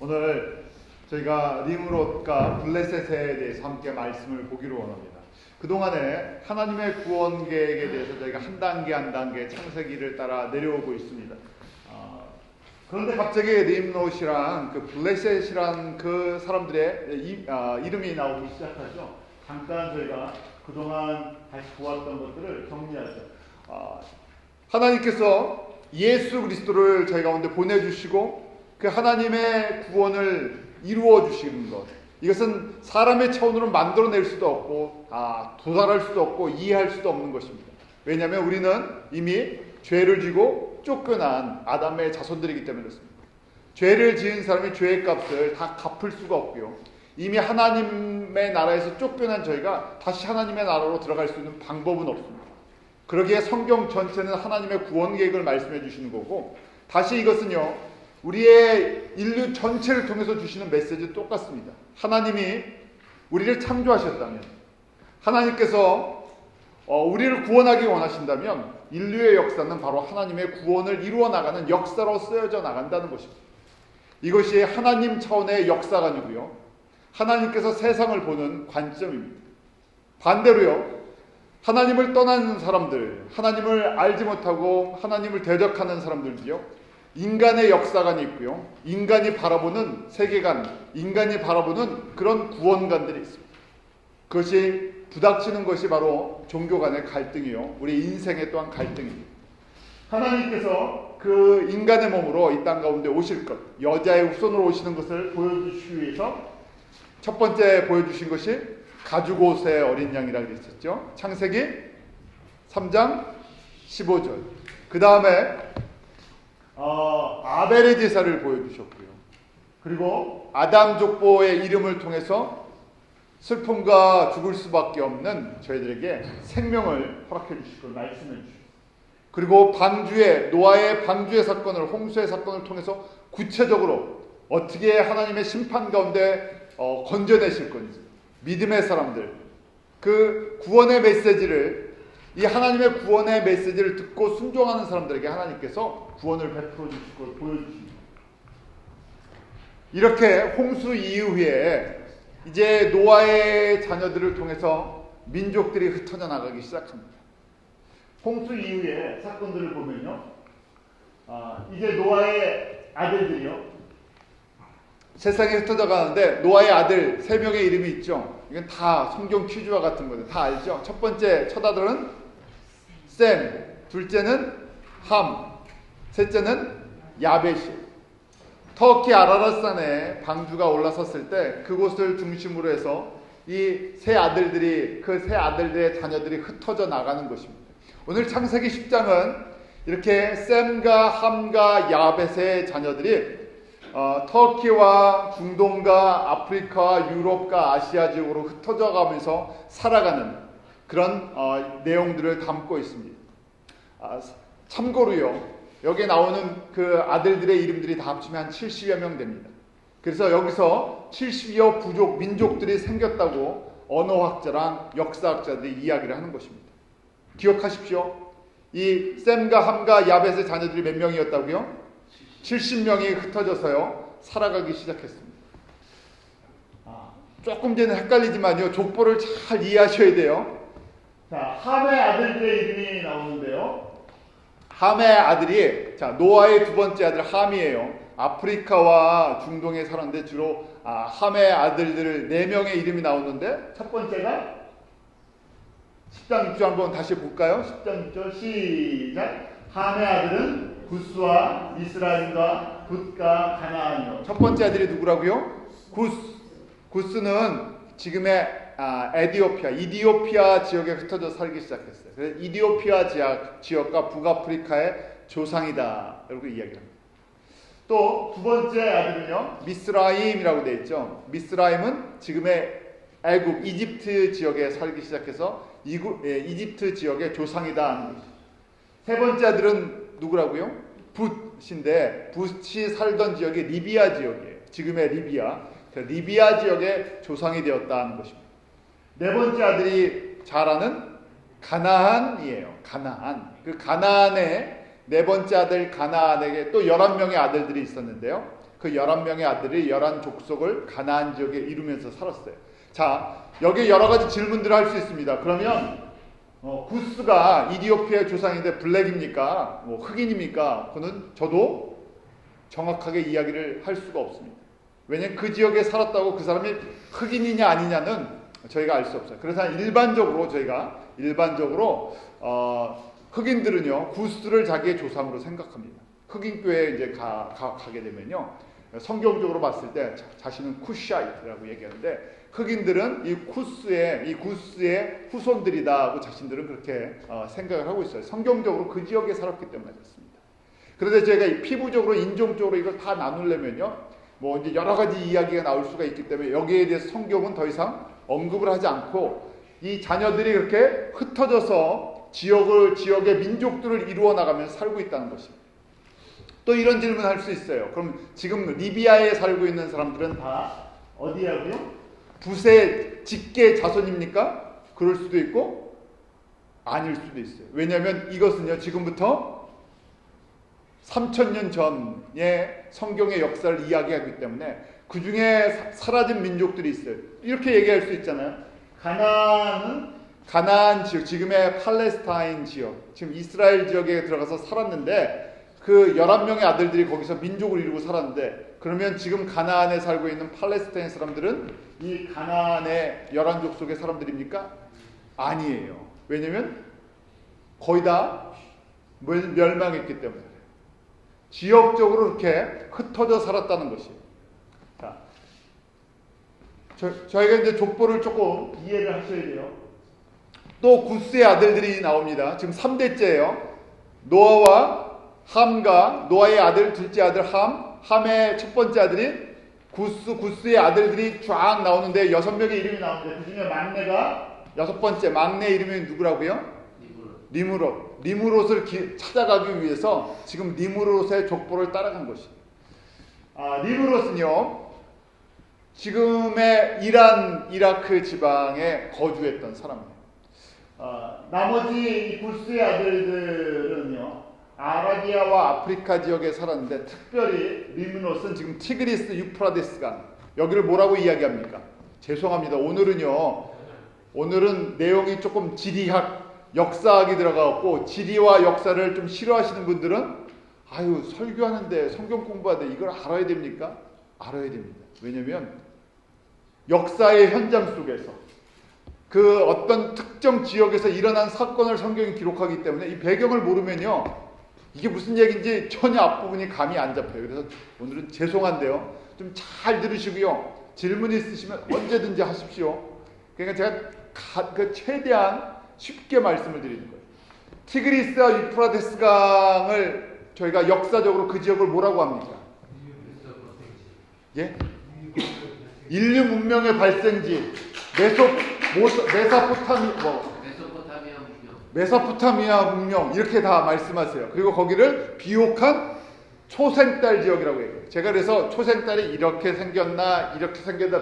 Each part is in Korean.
오늘 저희가 림으롯과 블레셋에 대해서 함께 말씀을 보기로 원합니다. 그동안에 하나님의 구원 계획에 대해서 저희가 한 단계 한 단계 창세기를 따라 내려오고 있습니다. 그런데 갑자기 림롯이랑 그 블레셋이란 그 사람들의 이름이 나오기 시작하죠. 잠깐 저희가 그동안 다시 보았던 것들을 정리하죠. 하나님께서 예수 그리스도를 저희 가운데 보내주시고 그 하나님의 구원을 이루어 주시는 것, 이것은 사람의 차원으로 만들어낼 수도 없고 도달할 수도 없고 이해할 수도 없는 것입니다. 왜냐하면 우리는 이미 죄를 지고 쫓겨난 아담의 자손들이기 때문에 그렇습니다. 죄를 지은 사람이 죄의 값을 다 갚을 수가 없고요, 이미 하나님의 나라에서 쫓겨난 저희가 다시 하나님의 나라로 들어갈 수 있는 방법은 없습니다. 그러기에 성경 전체는 하나님의 구원 계획을 말씀해 주시는 거고, 다시 이것은요 우리의 인류 전체를 통해서 주시는 메시지 똑같습니다. 하나님이 우리를 창조하셨다면, 하나님께서 우리를 구원하기 원하신다면 인류의 역사는 바로 하나님의 구원을 이루어 나가는 역사로 쓰여져 나간다는 것입니다. 이것이 하나님 차원의 역사관이고요, 하나님께서 세상을 보는 관점입니다. 반대로요, 하나님을 떠나는 사람들, 하나님을 알지 못하고 하나님을 대적하는 사람들도요, 인간의 역사관이 있고요, 인간이 바라보는 세계관, 인간이 바라보는 그런 구원관들이 있습니다. 그것이 부닥치는 것이 바로 종교 간의 갈등이요, 우리 인생의 또한 갈등입니다. 하나님께서 그 인간의 몸으로 이 땅 가운데 오실 것, 여자의 후손으로 오시는 것을 보여주시기 위해서 첫 번째 보여주신 것이 가죽옷의 어린 양이라고 했었죠. 창세기 3장 15절. 그 다음에 아벨의 제사를 보여주셨고요, 그리고 아담 족보의 이름을 통해서 슬픔과 죽을 수밖에 없는 저희들에게 생명을 허락해 주실 걸 말씀해 주시고, 그리고 노아의 방주의 사건을, 홍수의 사건을 통해서 구체적으로 어떻게 하나님의 심판 가운데 건져내실 건지, 믿음의 사람들, 그 구원의 메시지를, 이 하나님의 구원의 메시지를 듣고 순종하는 사람들에게 하나님께서 구원을 베풀어 주실 걸 보여주십니다. 이렇게 홍수 이후에 이제 노아의 자녀들을 통해서 민족들이 흩어져 나가기 시작합니다. 홍수 이후의 사건들을 보면요, 이제 노아의 아들들이요 세상에 흩어져 가는데, 노아의 아들 3명의 이름이 있죠. 이건 다 성경 퀴즈와 같은 거죠. 다 알죠. 첫 번째 첫 아들은 셈, 둘째는 함, 셋째는 야벳이. 터키 아라랏산에 방주가 올라섰을 때 그곳을 중심으로 해서 이 세 아들들이, 그 세 아들들의 자녀들이 흩어져 나가는 것입니다. 오늘 창세기 10장은 이렇게 셈과 함과 야벳의 자녀들이 터키와 중동과 아프리카, 유럽과 아시아 지역으로 흩어져 가면서 살아가는 그런 내용들을 담고 있습니다. 참고로요, 여기에 나오는 그 아들들의 이름들이 다 합치면 한 70여 명 됩니다. 그래서 여기서 70여 부족, 민족들이 생겼다고 언어학자랑 역사학자들이 이야기를 하는 것입니다. 기억하십시오. 이 셈과 함과 야벳의 자녀들이 몇 명이었다고요? 70명이 흩어져서요 살아가기 시작했습니다. 조금 전에 헷갈리지만요, 족보를 잘 이해하셔야 돼요. 자, 함의 아들들의 이름이 나오는데요, 함의 아들이, 노아의 두 번째 아들 함이에요. 아프리카와 중동에 살았는데 주로 함의 아들들 4명의 이름이 나오는데, 첫 번째가 10장 6절 한번 다시 볼까요? 10장 6절 시작. 함의 아들은 구스와 미스라임과 붓과 가나안이요. 첫 번째 아들이 누구라고요? 구스는 지금의 이디오피아 지역에 흩어져 살기 시작했어요. 그래서 이디오피아 지역과 북아프리카의 조상이다 라고 이야기합니다. 또 두 번째 아들은요, 미스라임이라고 되어 있죠. 미스라임은 지금의 애굽, 이집트 지역에 살기 시작해서 이집트 지역의 조상이다 하는 것이죠. 세 번째 아들은 누구라고요? 붓인데, 붓이 살던 지역이 리비아 지역이에요. 지금의 리비아. 리비아 지역의 조상이 되었다 하는 것입니다. 네 번째 아들이 잘 아는 가나안이에요. 가나안. 그 가나안의 네 번째 아들 가나안에게 또 11명의 아들들이 있었는데요. 그 11명의 아들이 11족속을 가나안 지역에 이루면서 살았어요. 자, 여기 여러 가지 질문들을 할 수 있습니다. 그러면 구스가 이디오피아의 조상인데 블랙입니까? 뭐 흑인입니까? 그는 저도 정확하게 이야기를 할 수가 없습니다. 왜냐하면 그 지역에 살았다고 그 사람이 흑인이냐 아니냐는 저희가 알 수 없어요. 그래서 저희가 일반적으로 흑인들은요 구스를 자기의 조상으로 생각합니다. 흑인 교회에 이제 가게 되면요 성경적으로 봤을 때 자신은 쿠샤이트라고 얘기하는데 흑인들은 이 구스의 후손들이다 고 자신들은 그렇게 생각을 하고 있어요. 성경적으로 그 지역에 살았기 때문에 그렇습니다. 그런데 저희가 피부적으로 인종적으로 이걸 다 나누려면요 뭐 이제 여러 가지 이야기가 나올 수가 있기 때문에 여기에 대해서 성경은 더 이상 언급을 하지 않고 이 자녀들이 그렇게 흩어져서 지역의 민족들을 이루어 나가면서 살고 있다는 것입니다. 또 이런 질문을 할 수 있어요. 그럼 지금 리비아에 살고 있는 사람들은 다 어디라고요? 붓의 직계 자손입니까? 그럴 수도 있고 아닐 수도 있어요. 왜냐하면 이것은요 지금부터 3000년 전의 성경의 역사를 이야기하기 때문에 그 중에 사라진 민족들이 있어요. 이렇게 얘기할 수 있잖아요. 가나안 지역, 지금의 팔레스타인 지역, 지금 이스라엘 지역에 들어가서 살았는데 그 11명의 아들들이 거기서 민족을 이루고 살았는데 그러면 지금 가나안에 살고 있는 팔레스타인 사람들은 이 가나안의 11족속의 사람들입니까? 아니에요. 왜냐하면 거의 다 멸망했기 때문에 지역적으로 이렇게 흩어져 살았다는 것이에요. 자, 저희가 이제 족보를 조금 이해를 하셔야 돼요. 또 구스의 아들들이 나옵니다. 지금 3대째예요. 노아와 함과 노아의 아들 둘째 아들 함의 첫 번째 아들이 구스의 아들들이 쫙 나오는데 6명의 이름이 나오는데 그 중에 막내가 여섯 번째 막내 이름이 누구라고요? 니므롯을 찾아가기 위해서 지금 니므롯의 족보를 따라간 것입니다. 니므롯은요 지금의 이라크 지방에 거주했던 사람이에요. 나머지 이 구스의 아들들은요 아라비아와 아프리카 지역에 살았는데 특별히 니므롯은 지금 티그리스 유프라데스강 여기를 뭐라고 이야기합니까? 죄송합니다. 오늘은 내용이 조금 지리학 역사학이 들어가고 지리와 역사를 좀 싫어하시는 분들은 아유 설교하는데 성경 공부하는데 이걸 알아야 됩니까? 알아야 됩니다. 왜냐하면 역사의 현장 속에서 그 어떤 특정 지역에서 일어난 사건을 성경이 기록하기 때문에 이 배경을 모르면요 이게 무슨 얘기인지 전혀 앞부분이 감이 안 잡혀요. 그래서 오늘은 죄송한데요 좀 잘 들으시고요 질문 있으시면 언제든지 하십시오. 그러니까 제가 최대한 쉽게 말씀을 드리는 거예요. 티그리스와 유프라데스 강을 저희가 역사적으로 그 지역을 뭐라고 합니까? 예? 인류 문명의 발생지 메소포타미아 문명 이렇게 다 말씀하세요. 그리고 거기를 비옥한 초생딸 지역이라고 해요. 제가 그래서 초생딸이 이렇게 생겼나 이렇게 생겼나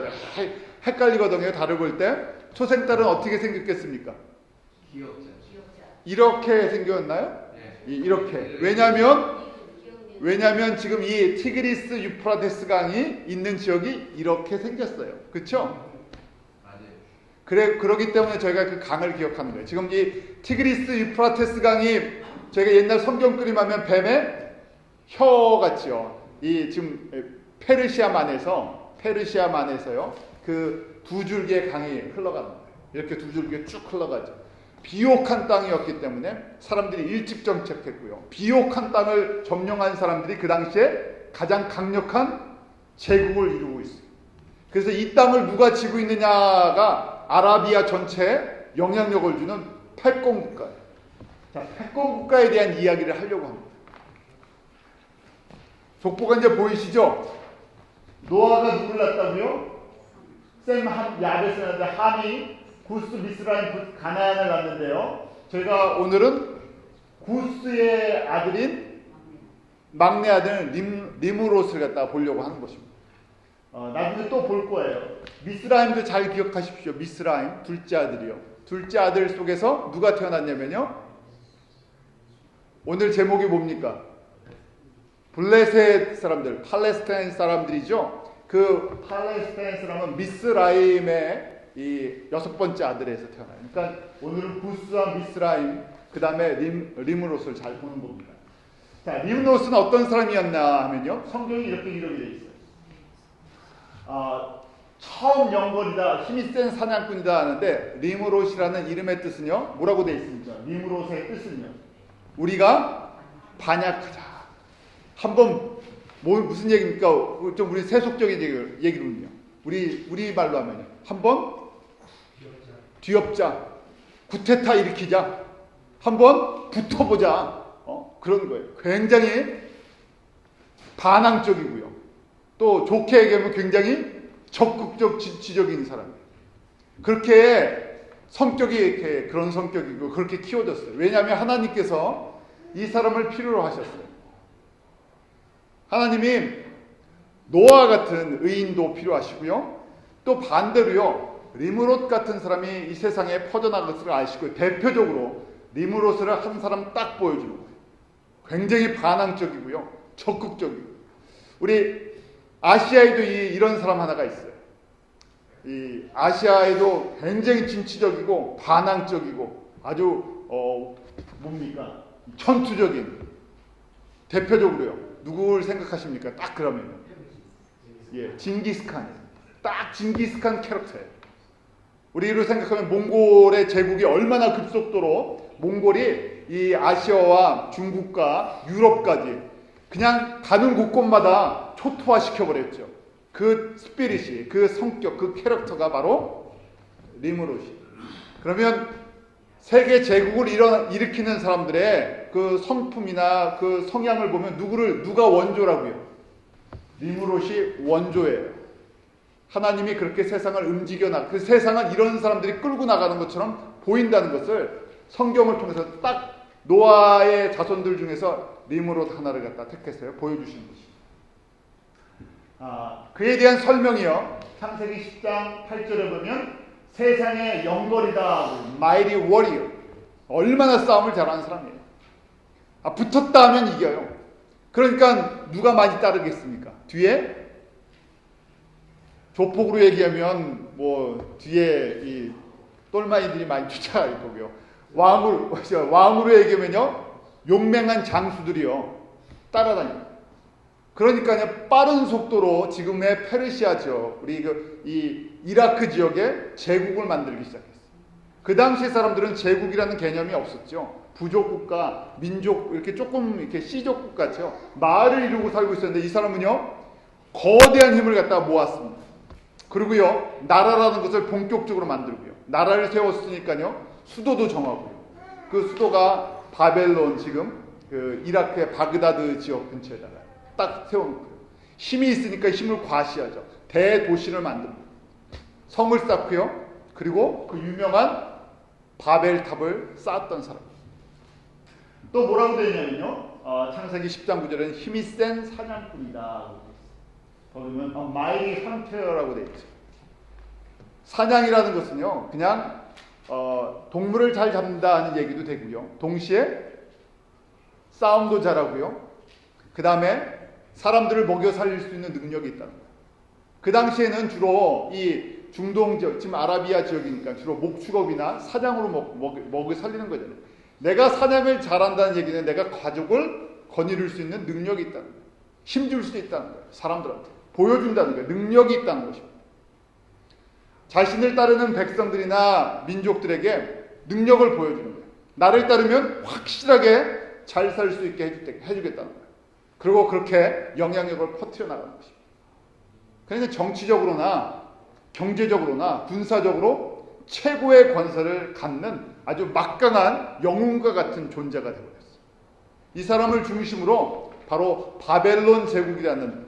헷갈리거든요. 다를 볼 때 초생딸은 어떻게 생겼겠습니까? 기억자. 이렇게 생겼나요? 네. 이렇게. 왜냐하면 지금 이 티그리스 유프라데스 강이 있는 지역이 이렇게 생겼어요. 그렇죠? 그러기 때문에 저희가 그 강을 기억하는 거예요. 지금 이 티그리스 유프라테스 강이 저희가 옛날 성경 그림하면 뱀의 혀 같이요. 이 지금 페르시아만에서요. 그 두 줄기의 강이 흘러가는 거예요. 이렇게 두 줄기가 쭉 흘러가죠. 비옥한 땅이었기 때문에 사람들이 일찍 정착했고요. 비옥한 땅을 점령한 사람들이 그 당시에 가장 강력한 제국을 이루고 있어요. 그래서 이 땅을 누가 지고 있느냐가 아라비아 전체에 영향력을 주는 패권 국가예요. 자, 패권 국가에 대한 이야기를 하려고 합니다. 족보가 이제 보이시죠? 노아가 누굴 낳았다고요? 셈 야벳을 낳았는데 함이 구스 미스라임 가나안을 낳았는데요. 저희가 오늘은 구스의 아들인 막내 아들 니므롯을 갖다 보려고 하는 것입니다. 나중에 또 볼 거예요. 미스라임도 잘 기억하십시오. 미스라임 둘째 아들이요. 둘째 아들 속에서 누가 태어났냐면요. 오늘 제목이 뭡니까? 블레셋 사람들, 팔레스타인 사람들이죠. 그 팔레스타인 사람은 미스라임의 이 6번째 아들에서 태어나요. 그러니까 오늘은 부스와 미스라임, 그 다음에 림롯을 잘 보는 겁니다. 자, 림롯은 어떤 사람이었나 하면요, 성경이 이렇게 기록이 되어 있어요. 처음 영벌이다, 힘이 센 사냥꾼이다 하는데, 림롯이라는 이름의 뜻은요, 뭐라고 되어 있습니까? 림롯의 뜻은요, 우리가 반약하자. 한번 무슨 얘기입니까? 좀 우리 세속적인 얘기로는요, 우리 말로 하면요, 한번 뒤엎자, 구테타 일으키자, 한번 붙어보자, 그런 거예요. 굉장히 반항적이고요. 또 좋게 얘기하면 굉장히 적극적 지적인 사람이에요. 그렇게 성격이 이렇게 그런 성격이고 그렇게 키워졌어요. 왜냐하면 하나님께서 이 사람을 필요로 하셨어요. 하나님이 노아 같은 의인도 필요하시고요. 또 반대로요, 림롯 같은 사람이 이 세상에 퍼져나갈 것을 아시고, 대표적으로 림롯을 한 사람 딱 보여주는 거예요. 굉장히 반항적이고요, 적극적이고. 우리 아시아에도 이런 사람 하나가 있어요. 이 아시아에도 굉장히 진취적이고 반항적이고 아주 뭡니까? 천투적인, 대표적으로요. 누구를 생각하십니까? 딱 그러면 징기스칸. 딱 징기스칸 캐릭터예요. 우리로 생각하면 몽골의 제국이 얼마나 급속도로 몽골이 이 아시아와 중국과 유럽까지 그냥 가는 곳곳마다 초토화시켜버렸죠. 그 스피릿이, 그 성격, 그 캐릭터가 바로 림롯이. 그러면 세계 제국을 일으키는 사람들의 그 성품이나 그 성향을 보면 누가 원조라고요? 림롯이 원조예요. 하나님이 그렇게 세상을 그 세상은 이런 사람들이 끌고 나가는 것처럼 보인다는 것을 성경을 통해서 딱 노아의 자손들 중에서 림롯 하나를 갖다 택했어요. 보여주시는 것입니다. 그에 대한 설명이요, 창세기 10장 8절에 보면 세상의 영걸이다, mighty warrior, 얼마나 싸움을 잘하는 사람이에요. 붙었다 하면 이겨요. 그러니까 누가 많이 따르겠습니까? 뒤에 조폭으로 얘기하면 뒤에 이 똘마이들이 많이 쫓아갈 거고요. 왕으로 얘기하면요, 용맹한 장수들이요 따라다녀요. 그러니까요, 빠른 속도로 지금의 페르시아 지역, 우리 이 이라크 지역에 제국을 만들기 시작했어요. 그 당시 사람들은 제국이라는 개념이 없었죠. 부족국가, 민족, 이렇게 조금 이렇게 씨족국 같죠. 마을을 이루고 살고 있었는데, 이 사람은요, 거대한 힘을 갖다가 모았습니다. 그리고요, 나라라는 것을 본격적으로 만들고요. 나라를 세웠으니까요, 수도도 정하고요. 그 수도가 바벨론, 지금 그 이라크의 바그다드 지역 근처에다가 딱 세워놓고요. 힘이 있으니까 힘을 과시하죠. 대도시를 만듭니다. 성을 쌓고요. 그리고 그 유명한 바벨탑을 쌓았던 사람. 또 뭐라고 되어 있냐면요, 창세기 10장 9절에는 힘이 센 사냥꾼이다. 보면 마이리 헌터라고 되어 있죠. 사냥이라는 것은요, 그냥 동물을 잘 잡는다는 얘기도 되고요. 동시에 싸움도 잘하고요. 그 다음에 사람들을 먹여 살릴 수 있는 능력이 있다는 거예요. 그 당시에는 주로 이 중동 지역, 지금 아라비아 지역이니까 주로 목축업이나 사냥으로 먹여 살리는 거잖아요. 내가 사냥을 잘한다는 얘기는 내가 가족을 거느릴 수 있는 능력이 있다는 거예요. 힘줄 수 있다는 거예요. 사람들한테 보여준다는 거예요. 능력이 있다는 것입니다. 자신을 따르는 백성들이나 민족들에게 능력을 보여주는 거예요. 나를 따르면 확실하게 잘 살 수 있게 해주겠다는 거예요. 그리고 그렇게 영향력을 퍼뜨려 나가는 것입니다. 그러니까 정치적으로나 경제적으로나 군사적으로 최고의 권세를 갖는 아주 막강한 영웅과 같은 존재가 되어버렸어요. 이 사람을 중심으로 바로 바벨론 제국이라는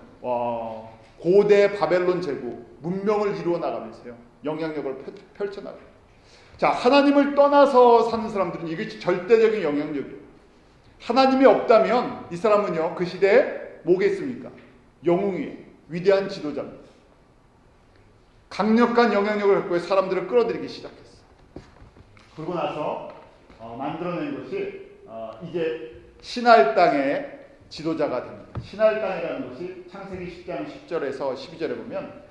고대 바벨론 제국, 문명을 이루어 나가면서요, 영향력을 펼쳐나가요. 자, 하나님을 떠나서 사는 사람들은 이것이 절대적인 영향력이에요. 하나님이 없다면 이 사람은요, 그 시대에 뭐겠습니까? 영웅이에요. 위대한 지도자입니다. 강력한 영향력을 갖고 사람들을 끌어들이기 시작했어요. 그러고 나서 만들어낸 것이 이제 시날 땅에 지도자가 됩니다. 신할 땅이라는 것이 창세기 10장 10절에서 12절에 보면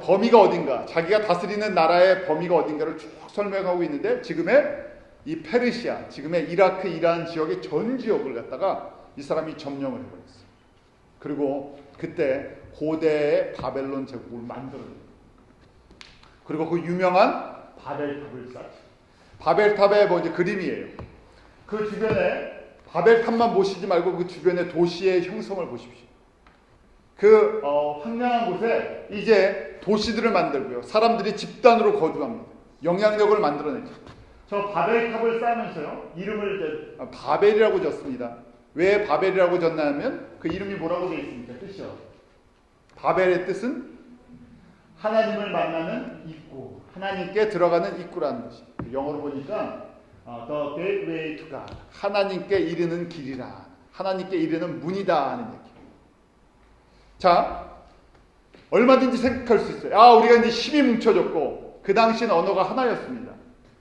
범위가 어딘가, 자기가 다스리는 나라의 범위가 어딘가를 쭉 설명하고 있는데, 지금의 이 페르시아, 지금의 이라크, 이란 지역의 전 지역을 갖다가 이 사람이 점령을 해버렸어요. 그리고 그때 고대의 바벨론 제국을 만들어냅니다. 그리고 그 유명한 바벨탑을 쌓죠. 바벨탑의 이제 그림이에요. 그 주변에 바벨탑만 보시지 말고 그 주변의 도시의 형성을 보십시오. 그 황량한 곳에 이제 도시들을 만들고요. 사람들이 집단으로 거주합니다. 영향력을 만들어내죠. 저 바벨탑을 쌓으면서요, 이름을 이제 바벨이라고 졌습니다. 왜 바벨이라고 졌냐면 그 이름이 뭐라고 되어 있습니까? 뜻이요. 바벨의 뜻은 하나님을 만나는 입구, 하나님께 들어가는 입구라는 것이. 영어로 보니까 the gateway to God, 하나님께 이르는 길이라, 하나님께 이르는 문이다 하는 얘기. 자, 얼마든지 생각할 수 있어요. 우리가 이제 힘이 뭉쳐졌고, 그 당시는 언어가 하나였습니다.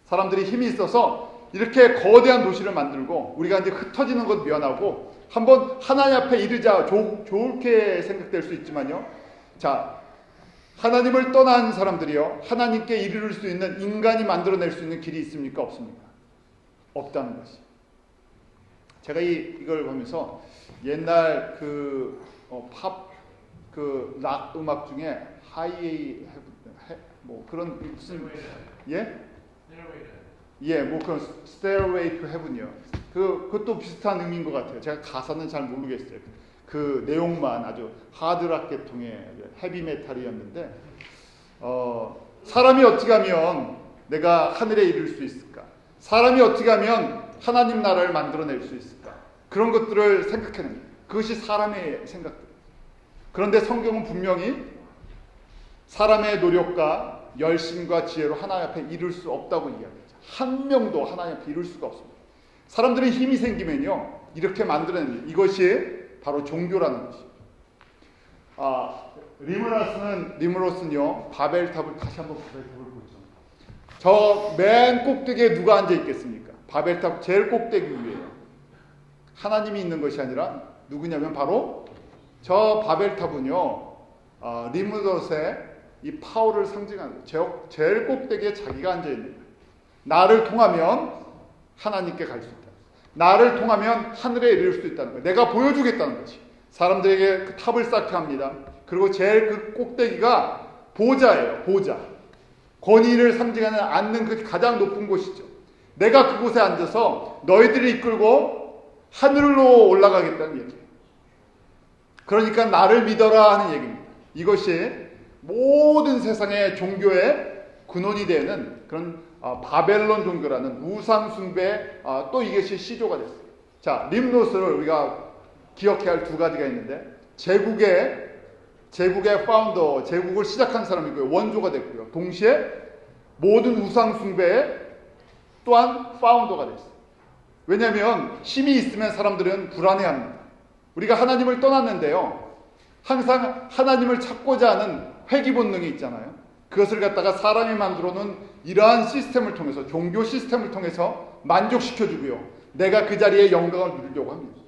사람들이 힘이 있어서 이렇게 거대한 도시를 만들고, 우리가 이제 흩어지는 것 면하고 한번 하나님 앞에 이르자, 좋게 생각될 수 있지만요. 자, 하나님을 떠난 사람들이요, 하나님께 이르를 수 있는, 인간이 만들어낼 수 있는 길이 있습니까? 없습니까? 없다는 것이. 제가 이걸 보면서 옛날 락 음악 중에 뭐 그런 무슨 뭐 그런 Stairway to Heaven이요. 그것도 비슷한 의미인 것 같아요. 제가 가사는 잘 모르겠어요. 그 내용만 아주 하드락 계통의 헤비메탈이었는데, 사람이 어떻게 하면 내가 하늘에 이를 수 있을까? 사람이 어떻게 하면 하나님 나라를 만들어낼 수 있을까? 그런 것들을 생각해냅니다. 그것이 사람의 생각들. 그런데 성경은 분명히 사람의 노력과 열심과 지혜로 하나님 앞에 이룰 수 없다고 이야기하죠. 한 명도 하나님 앞에 이룰 수가 없습니다. 사람들이 힘이 생기면요, 이렇게 만들어냅니다. 이것이 바로 종교라는 것이죠. 리므로스는요, 바벨탑을 다시 한번 바벨탑을 보죠. 저 맨 꼭대기에 누가 앉아 있겠습니까? 바벨탑 제일 꼭대기 위에요. 하나님이 있는 것이 아니라 누구냐면 바로 저 바벨탑은요, 리므로스의 이 파워를 상징하는 거예요. 제일 꼭대기에 자기가 앉아 있는 거예요. 나를 통하면 하나님께 갈 수 있다. 나를 통하면 하늘에 이를 수 있다는 거예요. 내가 보여주겠다는 거지. 사람들에게 그 탑을 쌓게 합니다. 그리고 제일 그 꼭대기가 보좌예요. 보좌. 권위를 상징하는 앉는 그 가장 높은 곳이죠. 내가 그곳에 앉아서 너희들을 이끌고 하늘로 올라가겠다는 얘기예요. 그러니까 나를 믿어라 하는 얘기입니다. 이것이 모든 세상의 종교의 근원이 되는 그런 바벨론 종교라는 우상 숭배, 또 이것이 시조가 됐어요. 자, 림노스를 우리가 기억해야 할 두 가지가 있는데, 제국의 파운더, 제국을 시작한 사람이고요, 원조가 됐고요. 동시에 모든 우상 숭배의 또한 파운더가 됐어요. 왜냐하면 힘이 있으면 사람들은 불안해합니다. 우리가 하나님을 떠났는데요, 항상 하나님을 찾고자 하는 회귀 본능이 있잖아요. 그것을 갖다가 사람이 만들어 놓은 이러한 시스템을 통해서, 종교 시스템을 통해서 만족시켜주고요, 내가 그 자리에 영광을 누리려고 합니다.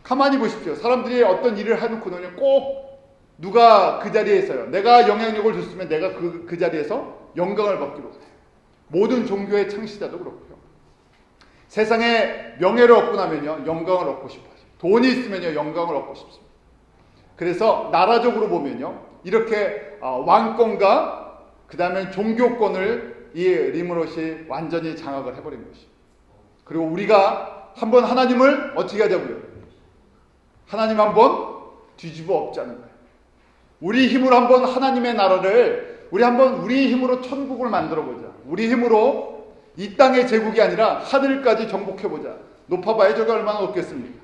가만히 보십시오. 사람들이 어떤 일을 해놓고 나면 꼭 누가 그 자리에 있어요. 내가 영향력을 줬으면 내가 그 자리에서 영광을 받기로 해요. 모든 종교의 창시자도 그렇고요. 세상에 명예를 얻고 나면요, 영광을 얻고 싶어요. 돈이 있으면요, 영광을 얻고 싶습니다. 그래서 나라적으로 보면요, 이렇게 왕권과 그 다음에 종교권을 이 리므롯이 완전히 장악을 해버린 것이죠. 그리고 우리가 한번 하나님을 어떻게 하자고요? 하나님 한번 뒤집어 엎자는 거예요. 우리 힘으로 한번 하나님의 나라를, 우리 힘으로 천국을 만들어보자. 우리 힘으로 이 땅의 제국이 아니라 하늘까지 정복해보자. 높아봐야 저게 얼마나 높겠습니까?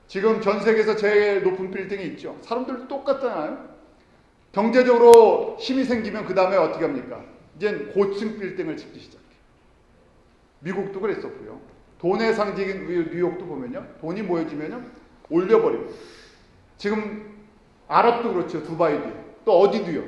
지금 전 세계에서 제일 높은 빌딩이 있죠. 사람들도 똑같잖아요. 경제적으로 힘이 생기면 그 다음에 어떻게 합니까? 이젠 고층 빌딩을 짓기 시작해요. 미국도 그랬었고요. 돈의 상징인 뉴욕도 보면요, 돈이 모여지면요, 올려버리고. 지금 아랍도 그렇죠. 두바이도요. 또 어디도요.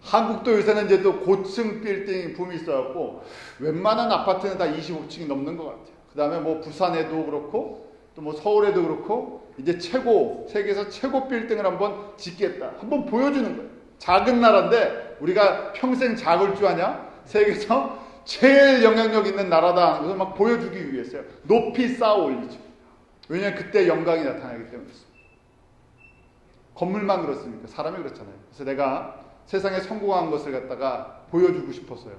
한국도 요새는 이제 또 고층 빌딩 붐이 있어갖고 웬만한 아파트는 다 25층이 넘는 것 같아요. 그 다음에 뭐 부산에도 그렇고 또 뭐 서울에도 그렇고 이제 세계에서 최고 빌딩을 한번 짓겠다. 한번 보여주는 거예요. 작은 나라인데 우리가 평생 작을 줄 아냐? 세계에서 제일 영향력 있는 나라다 하는 것을 막 보여주기 위해서요. 높이 쌓아 올리죠. 왜냐하면 그때 영광이 나타나기 때문이었습니다. 건물만 그렇습니까? 사람이 그렇잖아요. 그래서 내가 세상에 성공한 것을 갖다가 보여주고 싶어서요.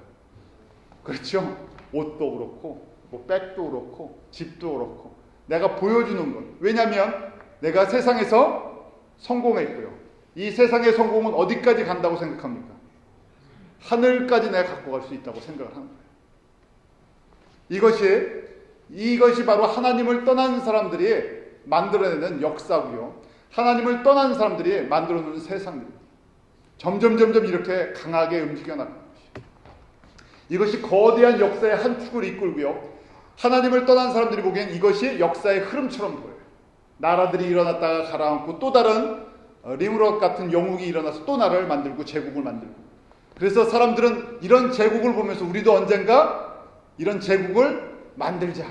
그렇죠? 옷도 그렇고 뭐 백도 그렇고 집도 그렇고 내가 보여주는 것. 왜냐하면 내가 세상에서 성공했고요. 이 세상의 성공은 어디까지 간다고 생각합니까? 하늘까지 내가 갖고 갈 수 있다고 생각을 하는 거예요. 이것이 바로 하나님을 떠난 사람들이 만들어내는 역사고요. 하나님을 떠난 사람들이 만들어내는 세상입니다. 점점 이렇게 강하게 움직여 나가는 것이죠. 이것이 거대한 역사의 한 축을 이끌고요. 하나님을 떠난 사람들이 보기엔 이것이 역사의 흐름처럼 보여요. 나라들이 일어났다가 가라앉고 또 다른 리무롯 같은 영국이 일어나서 또 나라를 만들고 제국을 만들고. 그래서 사람들은 이런 제국을 보면서 우리도 언젠가 이런 제국을 만들자.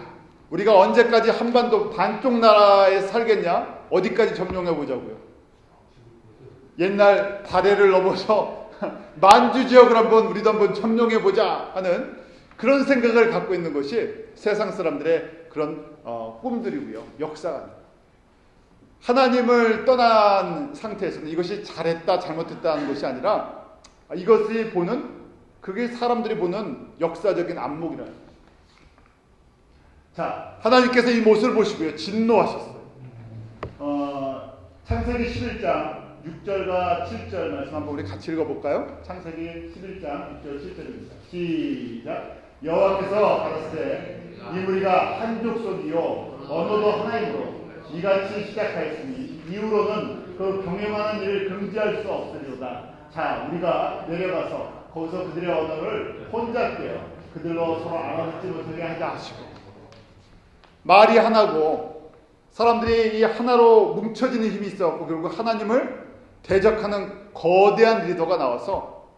우리가 언제까지 한반도 반쪽 나라에 살겠냐? 어디까지 점령해 보자고요. 옛날 발해를 넘어서 만주 지역을 우리도 한번 점령해 보자 하는 그런 생각을 갖고 있는 것이 세상 사람들의 그런 꿈들이고요. 역사가. 하나님을 떠난 상태에서는 이것이 잘했다 잘못했다 하는 것이 아니라 이것이 그게 사람들이 보는 역사적인 안목이라는 거예요. 자, 하나님께서 이 모습을 보시고요. 진노하셨어요. 창세기 11장 6절과 7절 말씀 한번 우리 같이 읽어볼까요? 창세기 11장 6절 7절입니다. 시작. 여호와께서 가라사대 이 무리가 한 족속이요 언어도 하나이므로 이같이 시작하였으니 이후로는 그 경영하는 일을 금지할 수 없으리로다. 자, 우리가 내려가서 거기서 그들의 언어를 혼잡 깨어 그들로 서로 알아듣지 못하게 하자 하시고. 말이 하나고 사람들이 이 하나로 뭉쳐지는 힘이 있어갖고 결국 하나님을 대적하는 거대한 리더가 나와서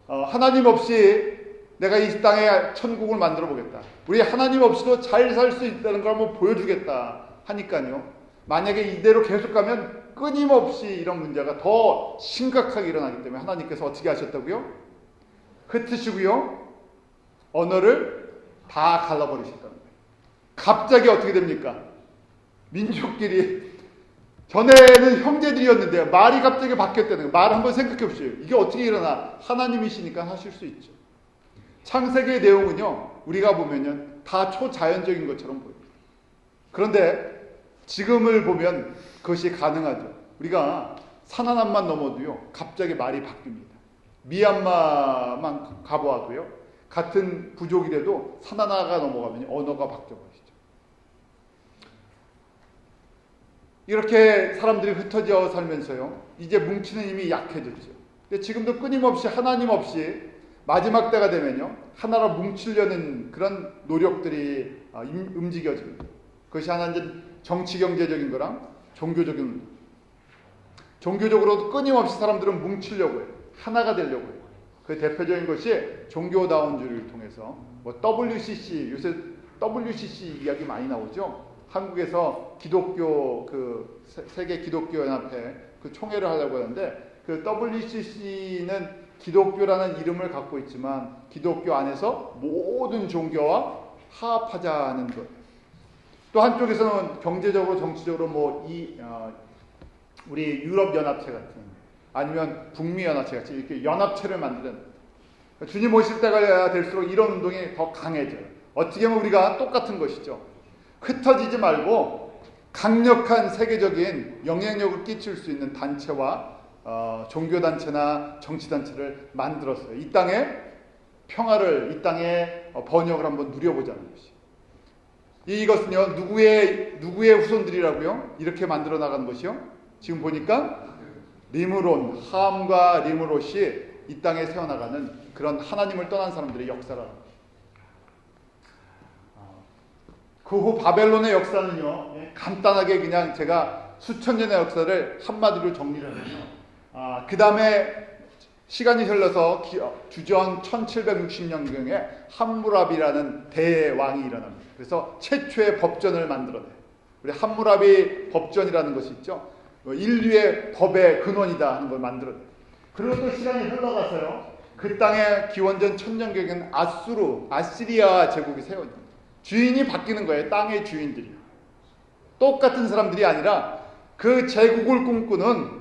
하나님 없이 내가 이 땅에 천국을 만들어 보겠다. 우리 하나님 없이도 잘 살 수 있다는 걸 한번 보여주겠다 하니까요. 만약에 이대로 계속 가면 끊임없이 이런 문제가 더 심각하게 일어나기 때문에 하나님께서 어떻게 하셨다고요? 흩으시고요. 언어를 다 갈라버리셨다는 거예요. 갑자기 어떻게 됩니까? 민족끼리 전에는 형제들이었는데 말이 갑자기 바뀌었다는 거예요. 말 한번 생각해 보십시오. 이게 어떻게 일어나? 하나님이시니까 하실 수 있죠. 창세기의 내용은요, 우리가 보면은 다 초자연적인 것처럼 보입니다. 그런데 지금을 보면 그것이 가능하죠. 우리가 산 하나만 넘어도요, 갑자기 말이 바뀝니다. 미얀마만 가보아도요, 같은 부족이라도 산 하나가 넘어가면 언어가 바뀌어버리죠. 이렇게 사람들이 흩어져 살면서요, 이제 뭉치는 힘이 약해졌죠. 근데 지금도 끊임없이 하나님 없이 마지막 때가 되면요, 하나로 뭉치려는 그런 노력들이 움직여집니다. 그것이 하나는 정치 경제적인 거랑 종교적인, 종교적으로도 끊임없이 사람들은 뭉치려고 해요. 하나가 되려고 해요. 그 대표적인 것이 종교다운주의를 통해서 뭐 WCC, 요새 WCC 이야기 많이 나오죠. 한국에서 기독교 세계 기독교 연합회 그 총회를 하려고 하는데, 그 WCC는 기독교라는 이름을 갖고 있지만 기독교 안에서 모든 종교와 화합하자는 것. 또 한쪽에서는 경제적으로 정치적으로 우리 유럽 연합체 같은, 아니면 북미 연합체 같이 이렇게 연합체를 만드는, 주님 오실 때가 될수록 이런 운동이 더 강해져요. 어떻게 보면 우리가 똑같은 것이죠. 흩어지지 말고 강력한 세계적인 영향력을 끼칠 수 있는 단체와 종교단체나 정치단체를 만들었어요. 이 땅에 평화를, 이 땅에 번영을 한번 누려보자는 것이. 이것은요, 누구의 후손들이라고요? 이렇게 만들어 나간 것이요? 지금 보니까 리므론, 함과 리므롯이 이 땅에 세워나가는 그런 하나님을 떠난 사람들의 역사라는 거예요. 그 후 바벨론의 역사는요, 간단하게 그냥 제가 수천 년의 역사를 한마디로 정리를 하면요, 그 다음에 시간이 흘러서 주전 1760년경에 함무라비라는 대왕이 일어납니다. 그래서 최초의 법전을 만들어내요. 우리 함무라비 법전이라는 것이 있죠. 인류의 법의 근원이다 하는 걸 만들어요. 그리고 또 시간이 흘러가서요. 그 땅의 기원전 1000년경에는 아시리아 제국이 세워집니다. 주인이 바뀌는 거예요. 땅의 주인들이. 똑같은 사람들이 아니라 그 제국을 꿈꾸는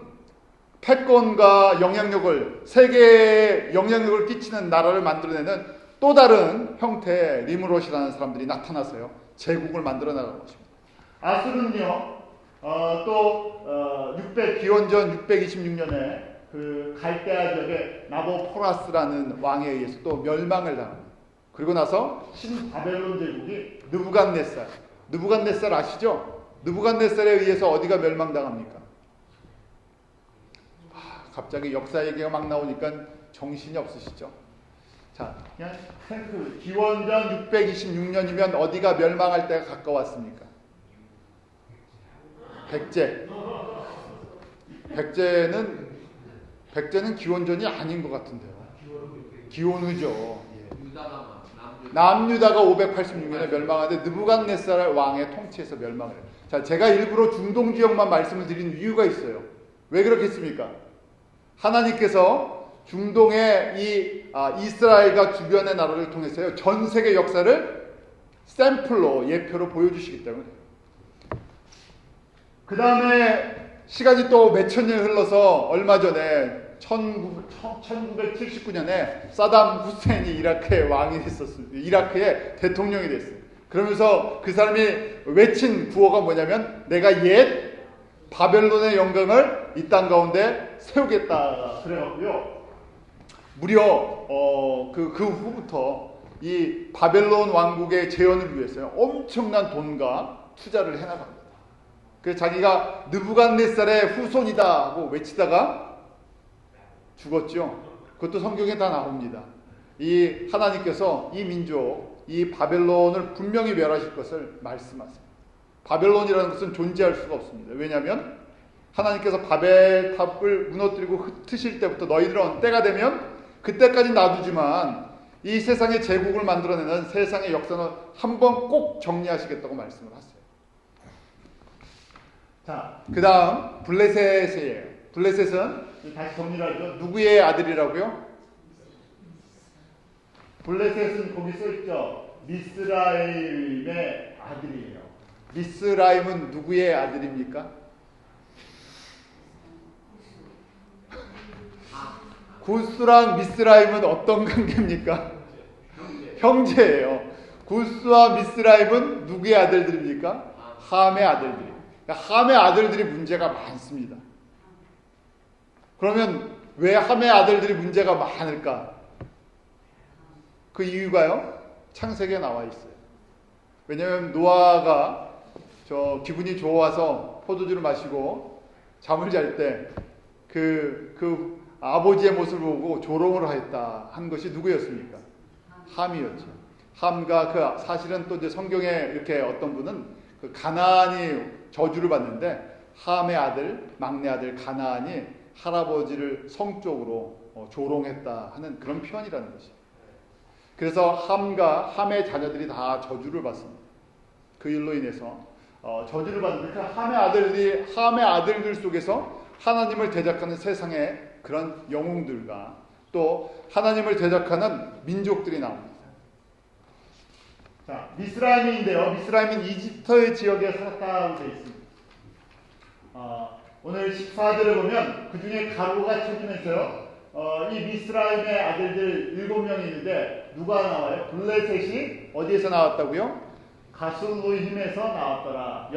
패권과 영향력을, 세계에 영향력을 끼치는 나라를 만들어내는 또 다른 형태의 리므롯이라는 사람들이 나타나서요. 제국을 만들어 나가는 것입니다. 아수르는요, 기원전 626년에 그 갈대아 지역의 나보포라스라는 왕에 의해서 또 멸망을 당합니다. 그리고 나서 신바벨론 제국이 느부갓네살 아시죠? 느부갓네살에 의해서 어디가 멸망당합니까? 갑자기 역사 얘기가 막 나오니까 정신이 없으시죠? 자, 그냥 기원전 626년이면 어디가 멸망할 때가 가까웠습니까? 백제는 기원전이 아닌 것 같은데요. 기원후죠. 남유다가 586년에 멸망하는데 느부갓네살 왕의 통치에서 멸망을 해요. 자, 제가 일부러 중동 지역만 말씀을 드리는 이유가 있어요. 왜 그렇겠습니까? 하나님께서 중동의 이스라엘과 주변의 나라를 통해서요, 전 세계 역사를 샘플로, 예표로 보여주시기 때문에. 그 다음에 시간이 또 몇천 년 흘러서 얼마 전에 1979년에 사담 후세인이 이라크의 왕이 됐었습니다. 이라크의 대통령이 됐어요. 그러면서 그 사람이 외친 구호가 뭐냐면, 내가 옛 바벨론의 영광을 이 땅 가운데 세우겠다 그래갖고요. 무려 그 후부터 이 바벨론 왕국의 재현을 위해서요, 엄청난 돈과 투자를 해나갑니다. 그래서 자기가 느부갓네살의 후손이다 하고 외치다가 죽었죠. 그것도 성경에 다 나옵니다. 이 하나님께서 이 민족, 이 바벨론을 분명히 멸하실 것을 말씀하세요. 바벨론이라는 것은 존재할 수가 없습니다. 왜냐하면 하나님께서 바벨탑을 무너뜨리고 흩으실 때부터 너희들은 때가 되면 그때까지 놔두지만 이 세상의 제국을 만들어내는 세상의 역사는 한번 꼭 정리하시겠다고 말씀을 하세요. 자, 그 다음 블레셋이에요. 블레셋은 다시 정리를 하죠. 누구의 아들이라고요? 블레셋은 거기 써있죠. 미스라임의 아들이에요. 미스라임은 누구의 아들입니까? 구스랑 미스라임은 어떤 관계입니까? 형제예요. 구스와 미스라임은 누구의 아들들입니까? 함의 아들들이. 그러니까 함의 아들들이 문제가 많습니다. 그러면 왜 함의 아들들이 문제가 많을까? 그 이유가요, 창세기에 나와 있어요. 왜냐하면 노아가 기분이 좋아서 포도주를 마시고 잠을 잘 때 그 아버지의 모습을 보고 조롱을 하였다 한 것이 누구였습니까? 함이었죠. 함과 사실은 또 이제 성경에 이렇게 어떤 분은 그 가나안이 저주를 받는데 함의 아들, 막내 아들 가나안이 할아버지를 성적으로 조롱했다 하는 그런 표현이라는 것이에요. 그래서 함의 자녀들이 다 저주를 받습니다. 그 일로 인해서 저주를 받는데, 함의 아들들 속에서 하나님을 대적하는 세상의 그런 영웅들과 또 하나님을 대적하는 민족들이 나옵니다. 자, 미스라임인데요. 미스라임은 이집트 지역에 살았다고 되어 있습니다. 오늘 14절을 보면 그 중에 가루가 쳐지면서요, 이 미스라임의 아들들 7명이 있는데 누가 나와요? 블레셋이 어디에서 나왔다고요? 가술로힘에서 나왔더라.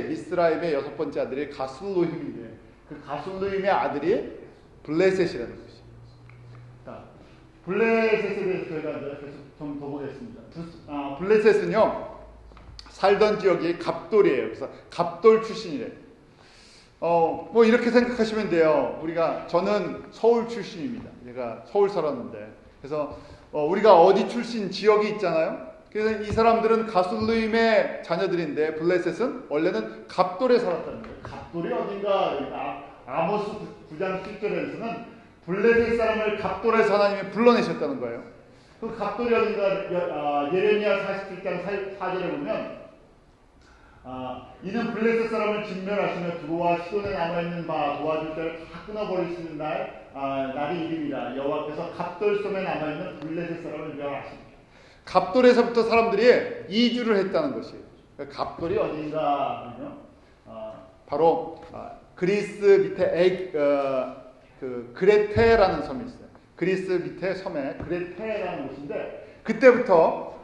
미스라임의 여섯 번째 아들이 가술로힘인데, 그 가술로힘의 아들이 블레셋이라는 것이죠. 자, 블레셋에 대해서 저희가 계속 좀 더 보겠습니다. 블레셋은요, 살던 지역이 갑돌이에요. 그래서 갑돌 출신이래요. 뭐 이렇게 생각하시면 돼요. 저는 서울 출신입니다. 제가 서울 살았는데, 그래서 우리가 어디 출신 지역이 있잖아요. 그래서 이 사람들은 가술루임의 자녀들인데, 블레셋은 원래는 갑돌에 살았다는 거예요. 갑돌이 어딘가, 아모스 9장 7절에서는 블레셋 사람을 갑돌에서 하나님이 불러내셨다는 거예요. 그 갑돌이 어딘가, 예레미야 47장 4절에 보면 이는 블레셋 사람을 진멸하시며 두로와 시돈에 남아있는 바 도와줄 때를 다 끊어버리시는 날이 이름이라. 여호와께서 갑돌섬에 남아있는 블레셋 사람을 멸하십니다. 갑돌에서부터 사람들이 이주를 했다는 것이에요. 갑돌이 어딘가 바로 그리스 밑에 그 그레테라는 섬이 있어요. 그리스 밑에 섬에 그레테라는 곳인데 그때부터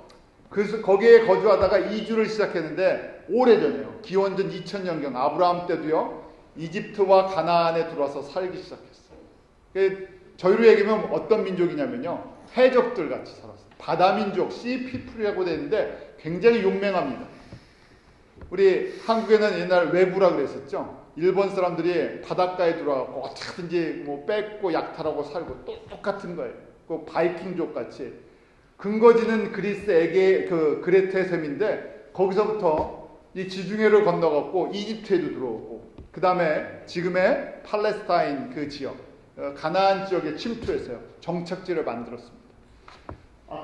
거기에 거주하다가 이주를 시작했는데 오래전이에요. 기원전 2000년경 아브라함 때도요. 이집트와 가나안에 들어와서 살기 시작했어요. 저희로 얘기하면 어떤 민족이냐면요. 해적들 같이 살았어요. 바다민족, 씨피플이라고 되는데 굉장히 용맹합니다. 우리 한국에는 옛날 왜구라 그랬었죠. 일본 사람들이 바닷가에 들어와서 어떻게든지 뭐 뺏고 약탈하고 살고 똑같은 거예요. 그 바이킹족 같이. 근거지는 그리스에게 그 그레테 섬인데 거기서부터 이 지중해를 건너갔고 이집트에도 들어오고 그 다음에 지금의 팔레스타인 그 지역 가나안 지역에 침투했어요. 정착지를 만들었습니다.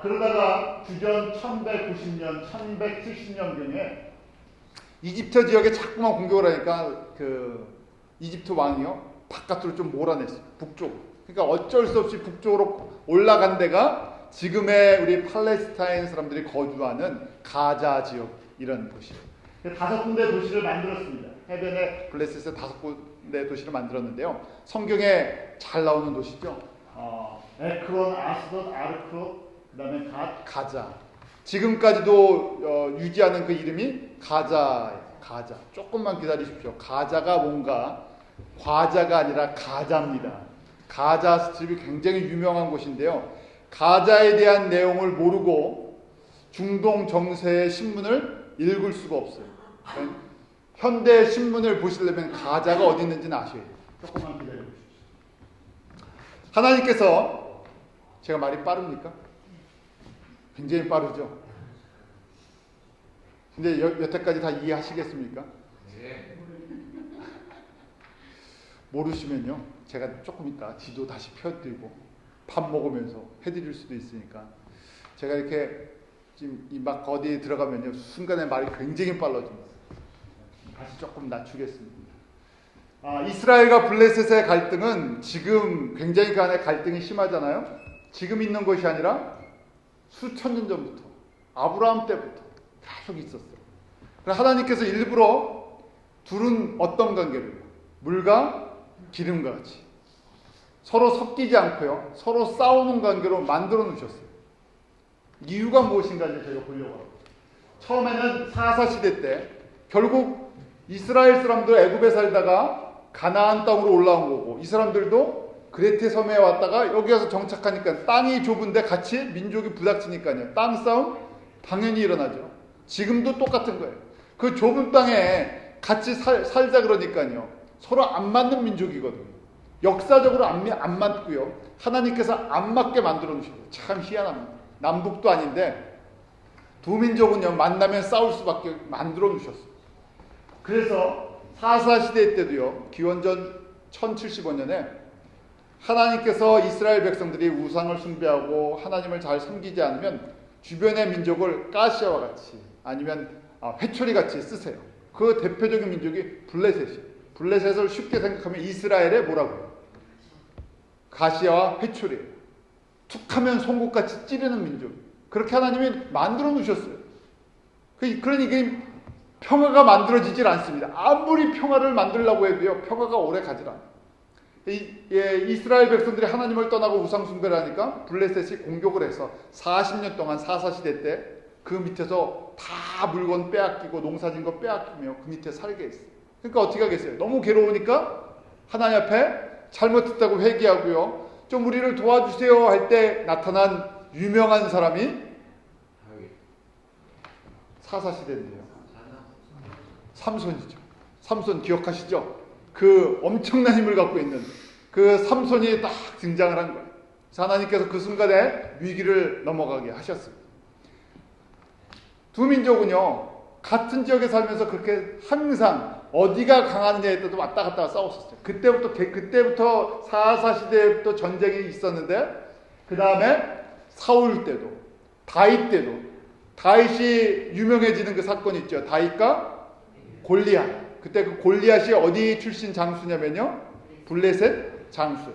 그러다가 주전 1190년, 1170년경에 이집트 지역에 자꾸만 공격을 하니까 그 이집트 왕이요 바깥으로 좀 몰아냈어요. 북쪽으로. 그러니까 어쩔 수 없이 북쪽으로 올라간 데가 지금의 우리 팔레스타인 사람들이 거주하는 가자 지역 이런 곳이에요. 5군데 도시를 만들었습니다. 해변에 블레셋에 5군데 도시를 만들었는데요. 성경에 잘 나오는 도시죠. 에크론, 아스돗, 아르크롯, 그다음에 가자. 지금까지도 유지하는 그 이름이 가자예요. 가자. 조금만 기다리십시오. 가자가 뭔가 과자가 아니라 가자입니다. 가자 스트립이 굉장히 유명한 곳인데요. 가자에 대한 내용을 모르고 중동 정세의 신문을 읽을 수가 없어요. 그러니까 현대 신문을 보시려면 가자가 어디 있는지는 아셔야 돼요. 조금만 기다려주십시오. 하나님께서 제가 말이 빠릅니까? 굉장히 빠르죠. 근데 여태까지 다 이해하시겠습니까? 네. 모르시면요. 제가 조금 이따 지도 다시 펴드리고 밥 먹으면서 해드릴 수도 있으니까 제가 이렇게 지금 막 어디에 들어가면요. 순간에 말이 굉장히 빨라집니다. 다시 조금 낮추겠습니다. 이스라엘과 블레셋의 갈등은 지금 굉장히 그 안에 갈등이 심하잖아요. 지금 있는 것이 아니라 수천 년 전부터 아브라함 때부터 계속 있었어요. 그래서 하나님께서 일부러 둘은 어떤 관계를 물과 기름과 같이 서로 섞이지 않고요. 서로 싸우는 관계로 만들어 놓으셨어요. 이유가 무엇인가 이제 저희가 보려고 합니다. 처음에는 사사시대 때 결국 이스라엘 사람들 애굽에 살다가 가나안 땅으로 올라온 거고 이 사람들도 그레테 섬에 왔다가 여기 와서 정착하니까 땅이 좁은데 같이 민족이 부닥치니까요. 땅 싸움 당연히 일어나죠. 지금도 똑같은 거예요. 그 좁은 땅에 같이 살자 그러니까요. 서로 안 맞는 민족이거든요. 역사적으로 안 맞고요. 하나님께서 안 맞게 만들어 놓으셨어요. 참 희한합니다. 남북도 아닌데 두 민족은요. 만나면 싸울 수밖에 만들어 놓으셨어요. 그래서 사사시대 때도요. 기원전 1075년에 하나님께서 이스라엘 백성들이 우상을 숭배하고 하나님을 잘 섬기지 않으면 주변의 민족을 가시아와 같이 아니면 회초리 같이 쓰세요. 그 대표적인 민족이 블레셋이에요. 블레셋을 쉽게 생각하면 이스라엘의 뭐라고요? 가시아와 회초리예요. 툭하면 송곳같이 찌르는 민족. 그렇게 하나님이 만들어 놓으셨어요. 그러니 이게 평화가 만들어지질 않습니다. 아무리 평화를 만들려고 해도요. 평화가 오래 가질 않아요. 이스라엘 백성들이 하나님을 떠나고 우상 숭배를 하니까 블레셋이 공격을 해서 40년 동안 사사시대 때 그 밑에서 다 물건 빼앗기고 농사진 거 빼앗기며 그 밑에 살게 했어요. 그러니까 어떻게 하겠어요? 너무 괴로우니까 하나님 앞에 잘못했다고 회개하고요. 좀 우리를 도와주세요 할 때 나타난 유명한 사람이 사사시대인데요. 삼손이죠. 삼손 기억하시죠? 그 엄청난 힘을 갖고 있는 그 삼손이 딱 등장을 한 거예요. 하나님께서 그 순간에 위기를 넘어가게 하셨습니다. 두 민족은요. 같은 지역에 살면서 그렇게 항상 어디가 강하느냐에 따라서 왔다 갔다 싸웠었어요. 그때부터 사사시대부터 전쟁이 있었는데 그 다음에 사울 때도 다윗 때도 다윗이 유명해지는 그 사건이 있죠. 다윗과 골리앗. 그때 그 골리앗이 어디 출신 장수냐면요, 블레셋 장수.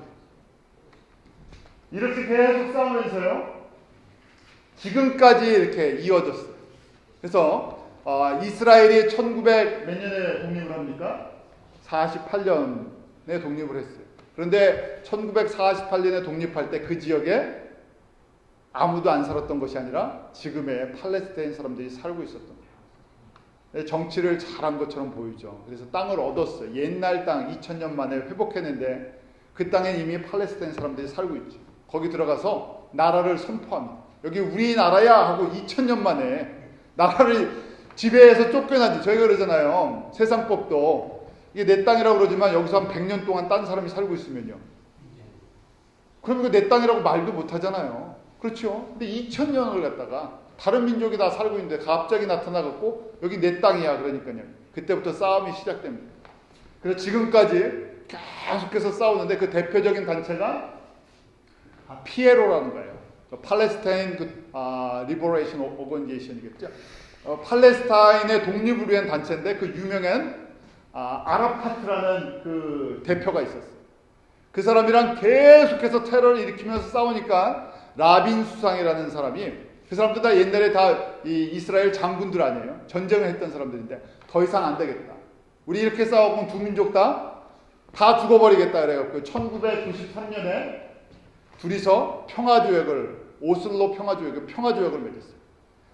이렇게 계속 싸우면서요. 지금까지 이렇게 이어졌어요. 그래서 이스라엘이 1948년에 몇 년에 독립을 합니까? 독립을 했어요. 그런데 1948년에 독립할 때 그 지역에 아무도 안 살았던 것이 아니라 지금의 팔레스타인 사람들이 살고 있었던 거예요. 정치를 잘한 것처럼 보이죠. 그래서 땅을 얻었어요. 옛날 땅 2000년 만에 회복했는데 그 땅에 이미 팔레스타인 사람들이 살고 있죠. 거기 들어가서 나라를 선포합니다. 여기 우리나라야 하고 2000년 만에 나라를 지배해서 쫓겨나지. 저희가 그러잖아요. 세상법도 이게 내 땅이라고 그러지만 여기서 한 100년 동안 딴 사람이 살고 있으면요, 그럼 이거 내 땅이라고 말도 못 하잖아요. 그렇죠? 근데 2000년을 갖다가 다른 민족이 다 살고 있는데 갑자기 나타나갖고 여기 내 땅이야 그러니까요. 그때부터 싸움이 시작됩니다. 그래서 지금까지 계속해서 싸우는데 그 대표적인 단체가 피에로라는 거예요. 팔레스타인 리버레이션 오거니제이션이겠죠. 팔레스타인의 독립을 위한 단체인데 그 유명한 아라파트라는 그 대표가 있었어요. 그 사람이랑 계속해서 테러를 일으키면서 싸우니까 라빈 수상이라는 사람이, 그 사람들 다 옛날에 다 이 이스라엘 장군들 아니에요. 전쟁을 했던 사람들인데 더 이상 안 되겠다. 우리 이렇게 싸우면 두 민족 다 죽어버리겠다 그래갖고 1993년에 둘이서 오슬로 평화조약을 맺었어요.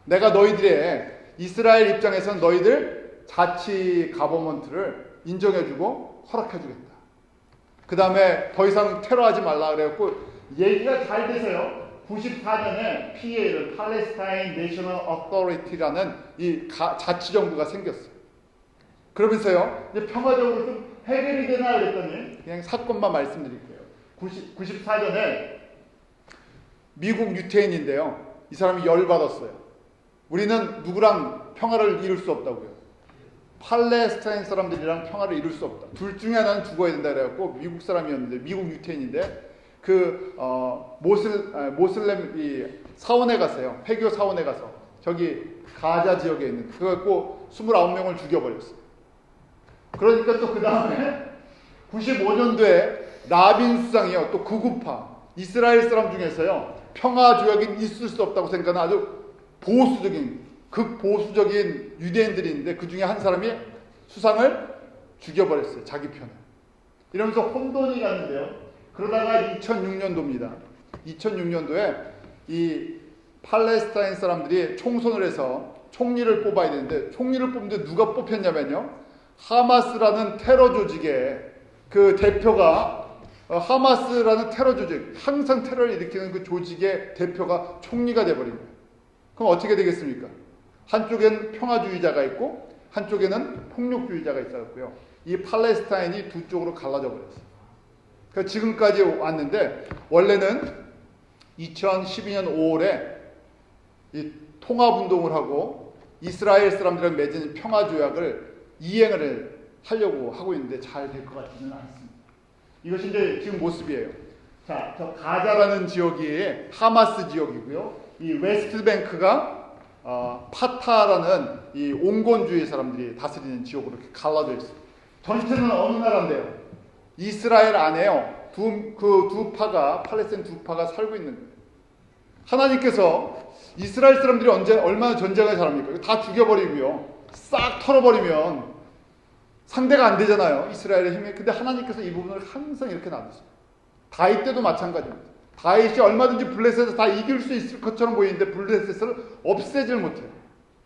내가 너희들의 이스라엘 입장에서는 너희들 자치 가버먼트를 인정해주고 허락해주겠다. 그 다음에 더 이상 테러하지 말라 그래갖고 얘기가 잘 돼서요. 94년에 PA를 팔레스타인 내셔널 어토리티라는 이 자치정부가 생겼어요. 그러면서요, 이제 평화적으로 좀 해결이 되나 그랬더니 그냥 사건만 말씀드릴게요. 94년에 미국 유태인인데요, 이 사람이 열받았어요. 우리는 누구랑 평화를 이룰 수 없다고요. 팔레스타인 사람들이랑 평화를 이룰 수 없다. 둘 중에 하나는 죽어야 된다 그래갖고 미국 사람이었는데, 미국 유태인인데 그 모슬렘 이 사원에 갔어요. 회교 사원에 가서 저기 가자 지역에 있는 그래갖고 29명을 죽여버렸어요. 그러니까 또 그 다음에 95년도에 라빈 수상이요, 또 극우파 이스라엘 사람 중에서요, 평화 조약이 있을 수 없다고 생각하는 아주 극보수적인 유대인들이 있는데 그 중에 한 사람이 수상을 죽여버렸어요. 자기 편을. 이러면서 혼돈이 갔는데요. 그러다가 2006년도입니다. 2006년도에 이 팔레스타인 사람들이 총선을 해서 총리를 뽑아야 되는데, 총리를 뽑는데 누가 뽑혔냐면요, 하마스라는 테러 조직의 그 대표가, 하마스라는 테러 조직, 항상 테러를 일으키는 그 조직의 대표가 총리가 돼버린 거예요. 그럼 어떻게 되겠습니까? 한쪽엔 평화주의자가 있고 한쪽에는 폭력주의자가 있었고요. 이 팔레스타인이 두 쪽으로 갈라져 버렸어요. 그러니까 지금까지 왔는데, 원래는 2012년 5월에 이 통합운동을 하고 이스라엘 사람들이랑 맺은 평화조약을 이행을 하려고 하고 있는데 잘 될 것 같지는 않습니다. 이것이 이제 지금 모습이에요. 자, 저 가자라는 지역이 하마스 지역이고요. 이 웨스트뱅크가 파타라는 이 온건주의 사람들이 다스리는 지역으로 이렇게 갈라져 있어요. 전체는 어느 나라인데요? 이스라엘 안에요. 두 파가, 팔레스타인 두 파가 살고 있는 거예요. 하나님께서 이스라엘 사람들이 얼마나 전쟁을 잘합니까? 다 죽여버리고요, 싹 털어버리면 상대가 안 되잖아요, 이스라엘의 힘이. 근데 하나님께서 이 부분을 항상 이렇게 놔두세요. 다윗 때도 마찬가지입니다. 다윗이 얼마든지 블레셋을 다 이길 수 있을 것처럼 보이는데 블레셋을 없애질 못해요.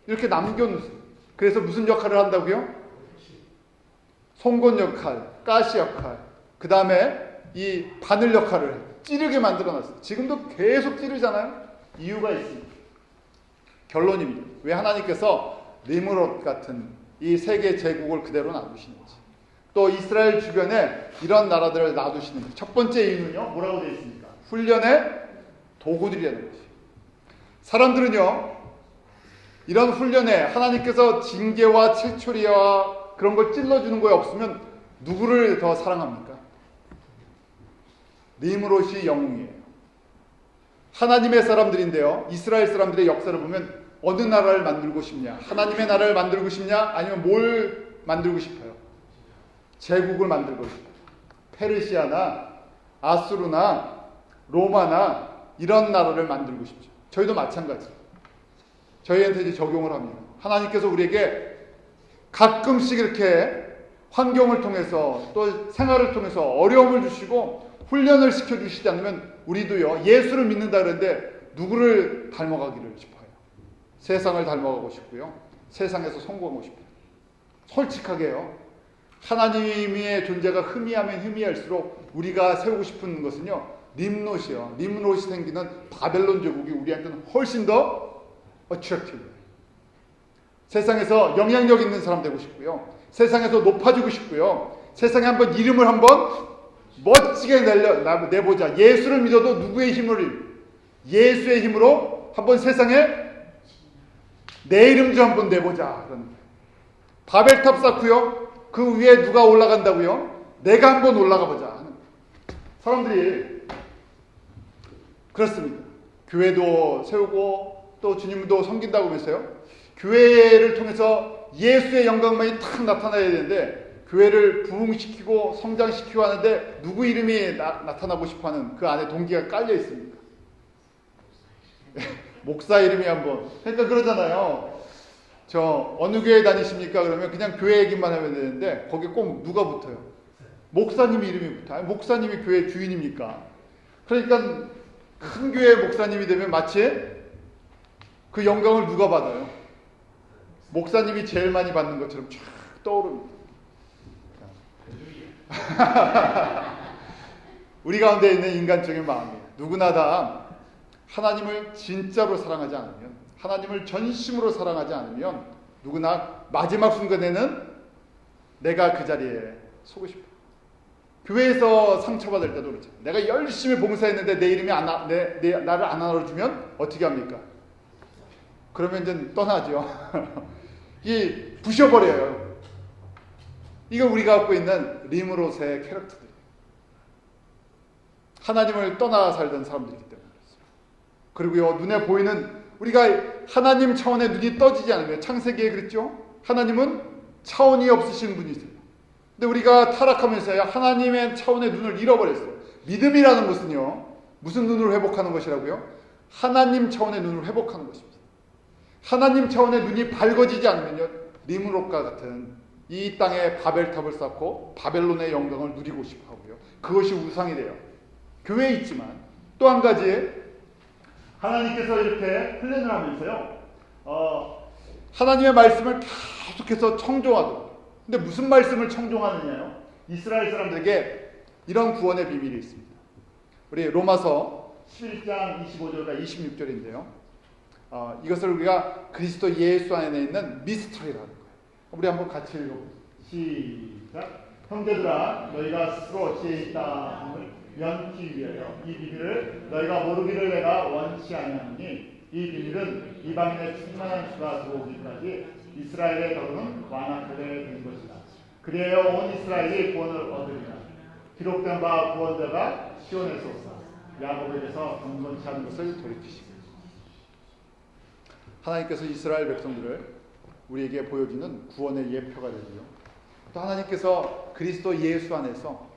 이렇게 남겨놓으세요. 그래서 무슨 역할을 한다고요? 송곳 역할, 가시 역할, 그 다음에 이 바늘 역할을 찌르게 만들어놨어요. 지금도 계속 찌르잖아요. 이유가 있습니다. 결론입니다. 왜 하나님께서 니므롯 같은 이 세계 제국을 그대로 놔두시는지, 또 이스라엘 주변에 이런 나라들을 놔두시는지. 첫 번째 이유는요, 뭐라고 되어 있습니까? 훈련의 도구들이라는 것이에요. 사람들은요, 이런 훈련에 하나님께서 징계와 채초리와 그런 걸 찔러주는 거에 없으면 누구를 더 사랑합니까? 니므롯이 영웅이에요. 하나님의 사람들인데요, 이스라엘 사람들의 역사를 보면 어느 나라를 만들고 싶냐? 하나님의 나라를 만들고 싶냐? 아니면 뭘 만들고 싶어요. 제국을 만들고 싶어요. 페르시아나 아수르나 로마나 이런 나라를 만들고 싶죠. 저희도 마찬가지예요. 저희한테 이제 적용을 합니다. 하나님께서 우리에게 가끔씩 이렇게 환경을 통해서 또 생활을 통해서 어려움을 주시고 훈련을 시켜주시지 않으면 우리도요, 예수를 믿는다 그러는데 누구를 닮아가기를 싶어요? 세상을 닮아가고 싶고요. 세상에서 성공하고 싶어요. 솔직하게요. 하나님의 존재가 희미하면 희미할수록 우리가 세우고 싶은 것은요, 림롯이요. 림롯이 생기는 바벨론 제국이 우리한테는 훨씬 더 어트랙티브해요. 세상에서 영향력 있는 사람 되고 싶고요. 세상에서 높아지고 싶고요. 세상에 한번 이름을 한번 멋지게 내보자. 예수를 믿어도 누구의 힘으로? 예수의 힘으로 한번 세상에 내 이름 좀 한번 내보자. 그런 거예요. 바벨탑 쌓고요. 그 위에 누가 올라간다고요? 내가 한번 올라가 보자. 사람들이 그렇습니다. 교회도 세우고 또 주님도 섬긴다고 하면서요. 교회를 통해서 예수의 영광만이 탁 나타나야 되는데 교회를 부흥시키고 성장시키고 하는데 누구 이름이 나타나고 싶어하는 그 안에 동기가 깔려 있습니다. 목사 이름이 한번. 그러니까 그러잖아요. 저 어느 교회 다니십니까? 그러면 그냥 교회 얘기만 하면 되는데 거기 꼭 누가 붙어요? 목사님 이름이 붙어요. 아니, 목사님이 교회 주인입니까? 그러니까 큰 교회 목사님이 되면 마치 그 영광을 누가 받아요? 목사님이 제일 많이 받는 것처럼 쫙 떠오릅니다. 우리 가운데 있는 인간적인 마음이에요. 누구나 다 하나님을 진짜로 사랑하지 않으면, 하나님을 전심으로 사랑하지 않으면 누구나 마지막 순간에는 내가 그 자리에 서고 싶어요. 교회에서 상처받을 때도 그렇죠. 내가 열심히 봉사했는데 내 이름이 나를 안 알아주면 어떻게 합니까? 그러면 이제 떠나죠. 이 부셔버려요. 이거 우리가 갖고 있는 림으롯의 캐릭터들. 하나님을 떠나 살던 사람들이기 때문에 그렇습니다. 그리고요, 눈에 보이는 우리가 하나님 차원의 눈이 떠지지 않으면 창세기에 그랬죠. 하나님은 차원이 없으신 분이세요. 근데 우리가 타락하면서요, 하나님의 차원의 눈을 잃어버렸어요. 믿음이라는 것은요, 무슨 눈을 회복하는 것이라고요? 하나님 차원의 눈을 회복하는 것입니다. 하나님 차원의 눈이 밝아지지 않으면요, 림으롯과 같은 이 땅에 바벨탑을 쌓고 바벨론의 영광을 누리고 싶어 하고요. 그것이 우상이 돼요. 교회에 있지만 또 한 가지 하나님께서 이렇게 훈련을 하면서요, 하나님의 말씀을 계속해서 청종하도록. 근데 무슨 말씀을 청종하느냐요? 이스라엘 사람들에게 이런 구원의 비밀이 있습니다. 우리 로마서 11장 25절과 26절인데요. 이것을 우리가 그리스도 예수 안에 있는 미스터리라는 거예요. 우리 한번 같이 읽어보죠. 시작. 형제들아, 너희가 스스로 지혜 있다 함을 면치 위하여 이 비밀을 너희가 모르기를 내가 원치 아니하노니 이 비밀은 이방인의 충만한 수가 들어오기까지 이스라엘의 더러는 완악하게 된 것이다. 그리하여 온 이스라엘이 구원을 얻으리라. 기록된 바 구원자가 시온에서 오사 야곱에게서 경건치 않은 것을 돌이키시고. 하나님께서 이스라엘 백성들을 우리에게 보여주는 구원의 예표가 되고요. 또 하나님께서 그리스도 예수 안에서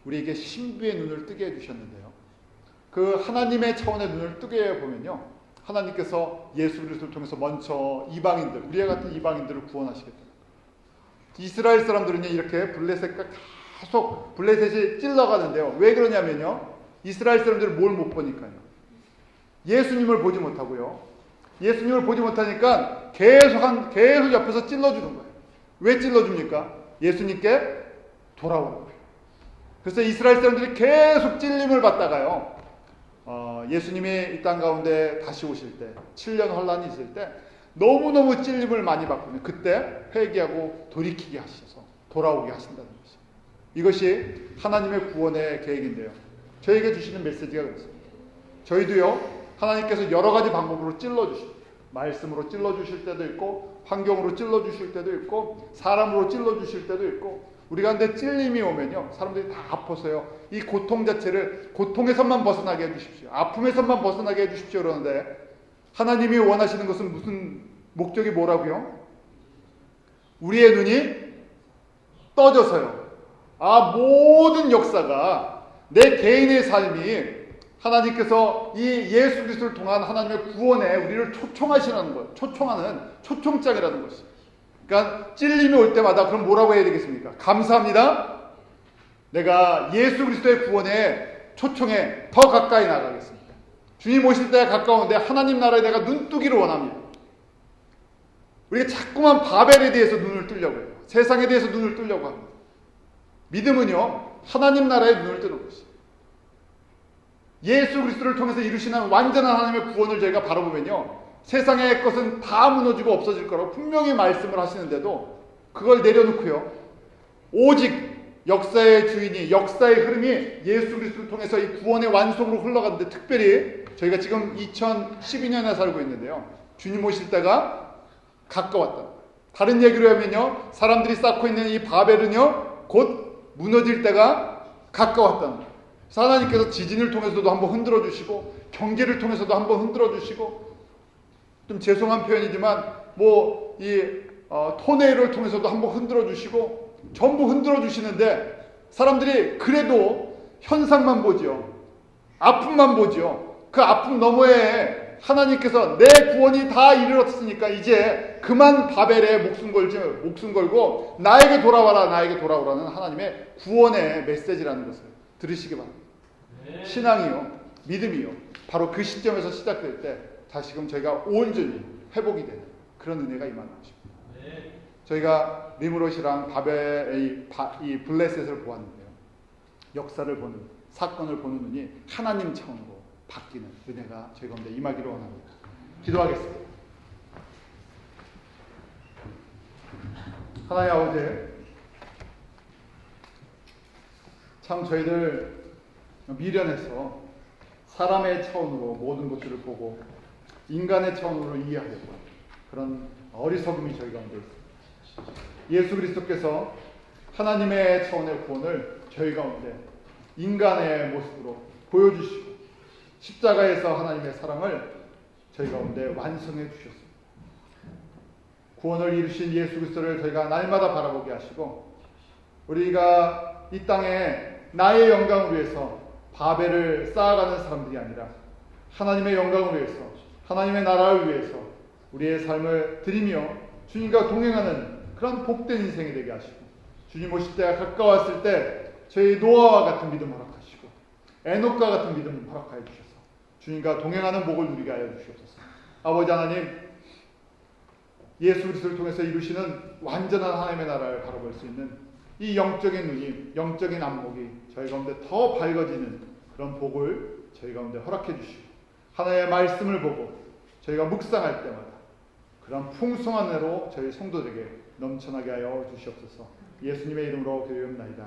우리에게 신비의 눈을 뜨게 해주셨는데요. 그 하나님의 차원의 눈을 뜨게 보면요, 하나님께서 예수 그리스도를 통해서 먼저 이방인들, 우리와 같은 이방인들을 구원하시겠다. 이스라엘 사람들은요, 이렇게 블레셋과 계속 블레셋이 찔러가는데요. 왜 그러냐면요, 이스라엘 사람들은 뭘 못 보니까요. 예수님을 보지 못하고요. 예수님을 보지 못하니까 계속 옆에서 찔러주는 거예요. 왜 찔러줍니까? 예수님께 돌아오는 거예요. 그래서 이스라엘 사람들이 계속 찔림을 받다가요, 예수님이 이 땅 가운데 다시 오실 때, 7년 혼란이 있을 때 너무너무 찔림을 많이 받거든요. 그때 회개하고 돌이키게 하셔서 돌아오게 하신다는 것이죠. 이것이 하나님의 구원의 계획인데요. 저에게 주시는 메시지가 그렇습니다. 저희도요, 하나님께서 여러 가지 방법으로 찔러주십니다. 말씀으로 찔러주실 때도 있고, 환경으로 찔러주실 때도 있고, 사람으로 찔러주실 때도 있고, 우리 가운데 찔림이 오면요, 사람들이 다 아파서요, 이 고통 자체를 고통에서만 벗어나게 해주십시오. 아픔에서만 벗어나게 해주십시오. 그러는데 하나님이 원하시는 것은 무슨 목적이 뭐라고요? 우리의 눈이 떠져서요. 모든 역사가 내 개인의 삶이 하나님께서 이 예수 그리스도를 통한 하나님의 구원에 우리를 초청하시는 것, 초청하는 초청장이라는 것이. 그러니까 찔림이 올 때마다 그럼 뭐라고 해야 되겠습니까? 감사합니다. 내가 예수 그리스도의 구원에 초청해 더 가까이 나가겠습니다. 주님 오실 때가 가까운데 하나님 나라에 내가 눈뜨기를 원합니다. 우리가 자꾸만 바벨에 대해서 눈을 뜨려고 해요. 세상에 대해서 눈을 뜨려고 합니다. 믿음은요, 하나님 나라에 눈을 뜨는 것이에요. 예수 그리스도를 통해서 이루시는 완전한 하나님의 구원을 저희가 바라보면요, 세상의 것은 다 무너지고 없어질 거라고 분명히 말씀을 하시는데도 그걸 내려놓고요, 오직 역사의 주인이, 역사의 흐름이 예수 그리스도를 통해서 이 구원의 완성으로 흘러가는데, 특별히 저희가 지금 2012년에 살고 있는데요, 주님 오실 때가 가까웠다. 다른 얘기로 하면요, 사람들이 쌓고 있는 이 바벨은요 곧 무너질 때가 가까웠다는 거예요. 하나님께서 지진을 통해서도 한번 흔들어 주시고, 경기를 통해서도 한번 흔들어 주시고, 좀 죄송한 표현이지만 토네이로를 통해서도 한번 흔들어 주시고, 전부 흔들어 주시는데 사람들이 그래도 현상만 보죠. 아픔만 보죠. 그 아픔 너머에 하나님께서 내 구원이 다 이르렀으니까 이제 그만 바벨에 목숨 걸고 나에게 돌아와라, 나에게 돌아오라는 하나님의 구원의 메시지라는 것을 들으시기 바랍니다. 신앙이요, 믿음이요, 바로 그 시점에서 시작될 때 다시금 저희가 온전히 회복이 되는 그런 은혜가 임하는 것입니다. 저희가 니므롯이랑 바벨의 이 블레셋을 보았는데요, 역사를 보는, 사건을 보는 눈이 하나님 차원으로 바뀌는 은혜가 저희 가운데 임하기를 원합니다. 기도하겠습니다. 하나님 아버지, 참 저희들 미련해서 사람의 차원으로 모든 것들을 보고 인간의 차원으로 이해하려고 하는 그런 어리석음이 저희 가운데 있습니다. 예수 그리스도께서 하나님의 차원의 구원을 저희 가운데 인간의 모습으로 보여주시고 십자가에서 하나님의 사랑을 저희 가운데 완성해 주셨습니다. 구원을 이루신 예수 그리스도를 저희가 날마다 바라보게 하시고, 우리가 이 땅에 나의 영광을 위해서 바벨을 쌓아가는 사람들이 아니라 하나님의 영광을 위해서, 하나님의 나라를 위해서 우리의 삶을 드리며 주님과 동행하는 그런 복된 인생이 되게 하시고, 주님 오실 때가 가까웠을 때 저희 노아와 같은 믿음 허락하시고 에녹과 같은 믿음 허락하여 주셔서 주님과 동행하는 복을 누리게 하여 주시옵소서. 아버지 하나님, 예수 그리스도를 통해서 이루시는 완전한 하나님의 나라를 바라볼 수 있는 이 영적인 눈이, 영적인 안목이 저희 가운데 더 밝아지는 그런 복을 저희 가운데 허락해 주시고, 하나님의 말씀을 보고 저희가 묵상할 때마다 그런 풍성한 은혜로 저희 성도들에게 넘쳐나게 하여 주시옵소서. 예수님의 이름으로 기도합나이다.